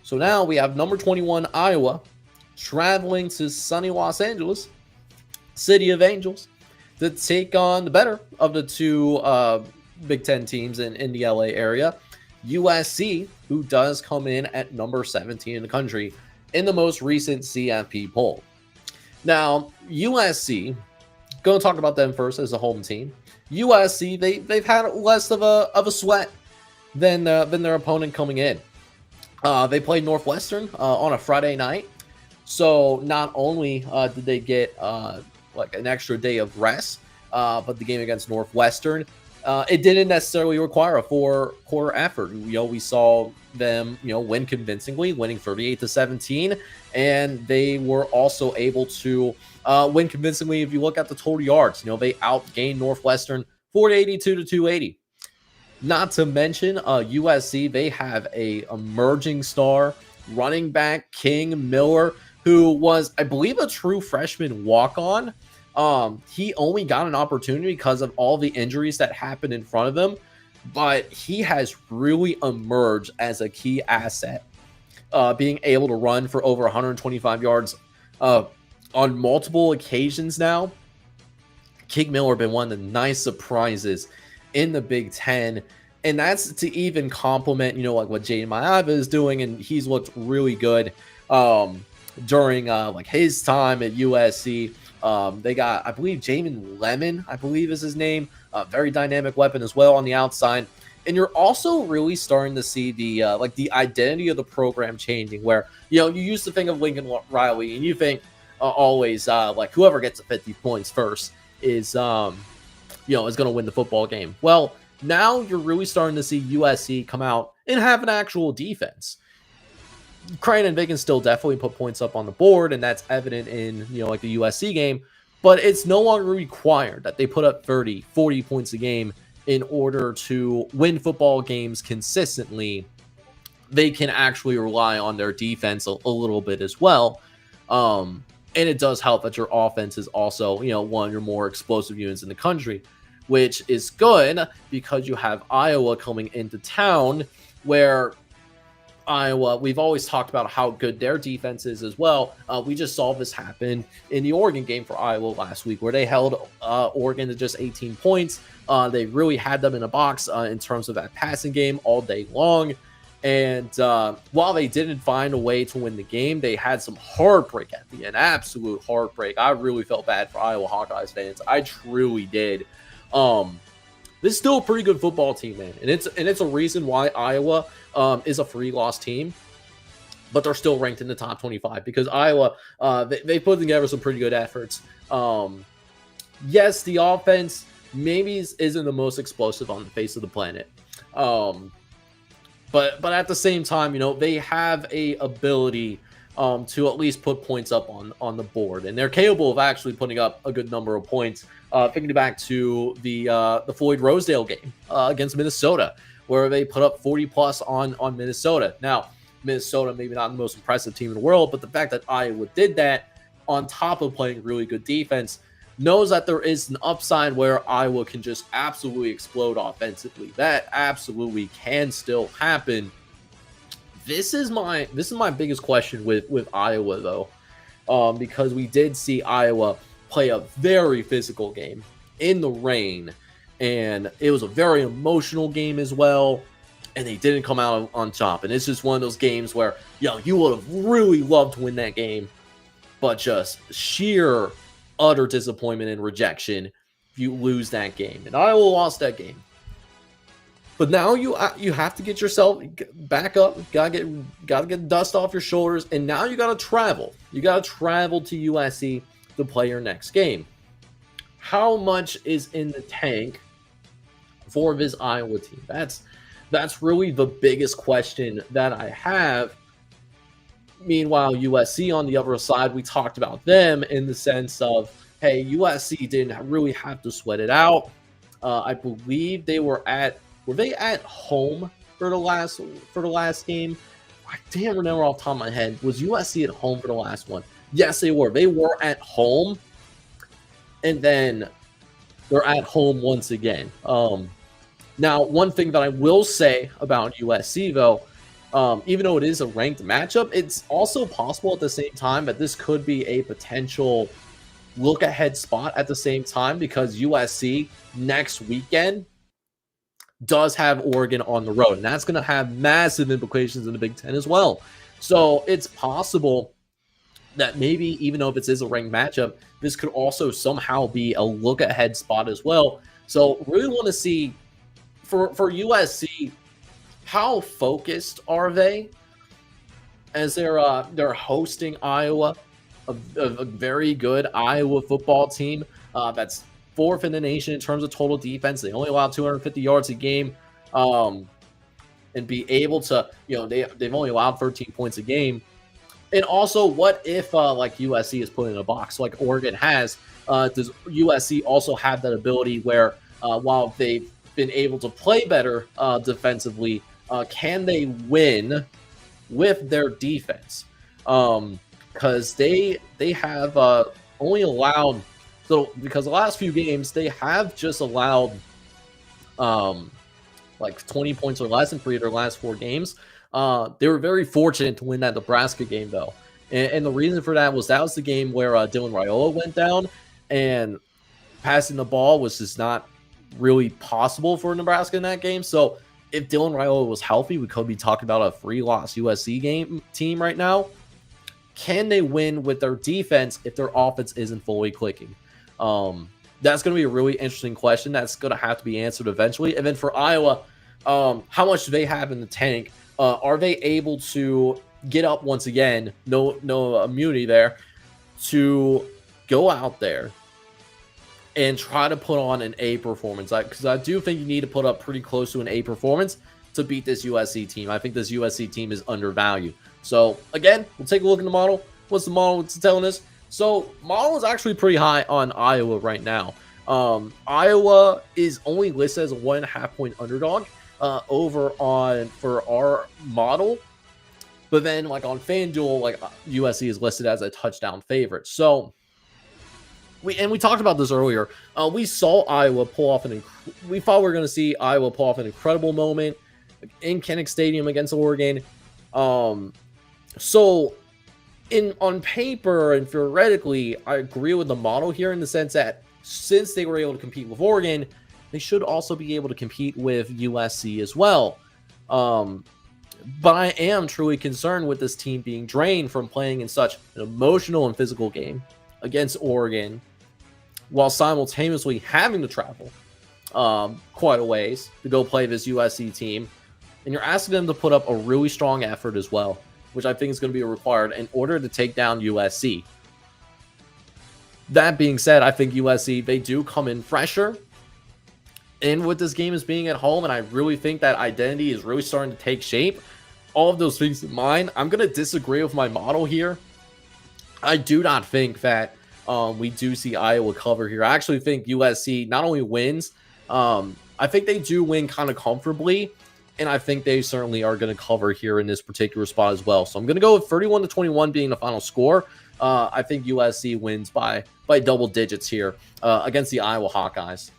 So now we have number 21 Iowa traveling to sunny Los Angeles, City of Angels, to take on the better of the two Big Ten teams in the LA area, USC, who does come in at number 17 in the country in the most recent CFP poll. Now, USC, going to talk about them first as a home team. USC, they've had less of a sweat than their opponent coming in. They played Northwestern on a Friday night, so not only did they get like an extra day of rest, but the game against Northwestern, it didn't necessarily require a 4-quarter effort. We saw them, win convincingly, winning 38-17, and they were also able to win convincingly. If you look at the total yards, they outgained Northwestern 482 to 280. Not to mention, USC, they have a emerging star running back, King Miller, who was, I believe, a true freshman walk-on. He only got an opportunity because of all the injuries that happened in front of him, but he has really emerged as a key asset, being able to run for over 125 yards on multiple occasions now. King Miller been one of the nice surprises in the Big Ten, and that's to even complement, like what Jaden Maiava is doing, and he's looked really good during like his time at USC. They got, I believe, Jamin Lemon, I believe is his name, a very dynamic weapon as well on the outside. And you're also really starting to see the like the identity of the program changing, where you used to think of Lincoln Riley, and you think always like whoever gets the 50 points first is is going to win the football game. Well, now you're really starting to see USC come out and have an actual defense. Creighton, they can still definitely put points up on the board, and that's evident in, like the USC game, but it's no longer required that they put up 30, 40 points a game in order to win football games consistently. They can actually rely on their defense a little bit as well. And it does help that your offense is also, one of your more explosive units in the country, which is good because you have Iowa coming into town, where Iowa, we've always talked about how good their defense is as well. We just saw this happen in the Oregon game for Iowa last week, where they held Oregon to just 18 points. They really had them in a box in terms of that passing game all day long. And while they didn't find a way to win the game, they had some heartbreak at the end, absolute heartbreak. I really felt bad for Iowa Hawkeyes fans. I truly did. This is still a pretty good football team, man, and it's a reason why Iowa is a free loss team, but they're still ranked in the top 25 because Iowa they put together some pretty good efforts. Yes, the offense maybe isn't the most explosive on the face of the planet, but at the same time, they have a ability to at least put points up on the board, and they're capable of actually putting up a good number of points. Thinking back to the Floyd Rosedale game against Minnesota, where they put up 40 plus on Minnesota. Now, Minnesota maybe not the most impressive team in the world, but the fact that Iowa did that on top of playing really good defense knows that there is an upside where Iowa can just absolutely explode offensively. That absolutely can still happen. This is my biggest question with Iowa, though, because we did see Iowa play a very physical game in the rain, and it was a very emotional game as well, and they didn't come out on top. And it's just one of those games where you would have really loved to win that game, but just sheer utter disappointment and rejection if you lose that game. And Iowa lost that game. But now you have to get yourself back up. Gotta get dust off your shoulders, and now you gotta travel. You gotta travel to USC to play your next game. How much is in the tank for this Iowa team? That's really the biggest question that I have. Meanwhile, USC on the other side, we talked about them in the sense of, hey, USC didn't really have to sweat it out. I believe were they at home for the last game? I can't remember off the top of my head. Was USC at home for the last one? Yes, they were. They were at home, and then they're at home once again. Now, one thing that I will say about USC, though, Even though it is a ranked matchup, it's also possible at the same time that this could be a potential look ahead spot at the same time, because USC next weekend does have Oregon on the road, and that's going to have massive implications in the Big Ten as well. So it's possible that maybe, even though if it is a ranked matchup, this could also somehow be a look ahead spot as well. So really want to see for USC, how focused are they as they're hosting Iowa, a very good Iowa football team that's fourth in the nation in terms of total defense. They only allow 250 yards a game, and be able to, they've only allowed 13 points a game. And also, what if like USC is put in a box like Oregon has? Does USC also have that ability where while they've been able to play better defensively, can they win with their defense? Because they have only allowed, because the last few games they have just allowed like 20 points or less in 3 of their last 4 games. They were very fortunate to win that Nebraska game, though. And the reason for that was the game where Dylan Raiola went down, and passing the ball was just not really possible for Nebraska in that game. So if Dylan Raiola was healthy, we could be talking about a 3-loss USC team right now. Can they win with their defense if their offense isn't fully clicking? That's going to be a really interesting question. That's going to have to be answered eventually. And then for Iowa, how much do they have in the tank? Are they able to get up once again? No immunity there, to go out there and try to put on an A performance. Because I do think you need to put up pretty close to an A performance to beat this USC team. I think this USC team is undervalued. So again, we'll take a look at the model. What's the model telling us? So model is actually pretty high on Iowa right now. Iowa is only listed as a 1.5 point underdog over on for our model, but then like on FanDuel, like USC is listed as a touchdown favorite. So we talked about this earlier. We saw Iowa pull off we thought we were going to see Iowa pull off an incredible moment in Kinnick Stadium against Oregon. So on paper and theoretically, I agree with the model here in the sense that since they were able to compete with Oregon, they should also be able to compete with USC as well. But I am truly concerned with this team being drained from playing in such an emotional and physical game against Oregon, while simultaneously having to travel quite a ways to go play this USC team. And you're asking them to put up a really strong effort as well, which I think is going to be required in order to take down USC. That being said, I think USC, they do come in fresher. And with this game as being at home, and I really think that identity is really starting to take shape. All of those things in mind, I'm going to disagree with my model here. I do not think that we do see Iowa cover here. I actually think USC not only wins, I think they do win kind of comfortably. And I think they certainly are going to cover here in this particular spot as well. So I'm going to go with 31-21 being the final score. I think USC wins by double digits here against the Iowa Hawkeyes.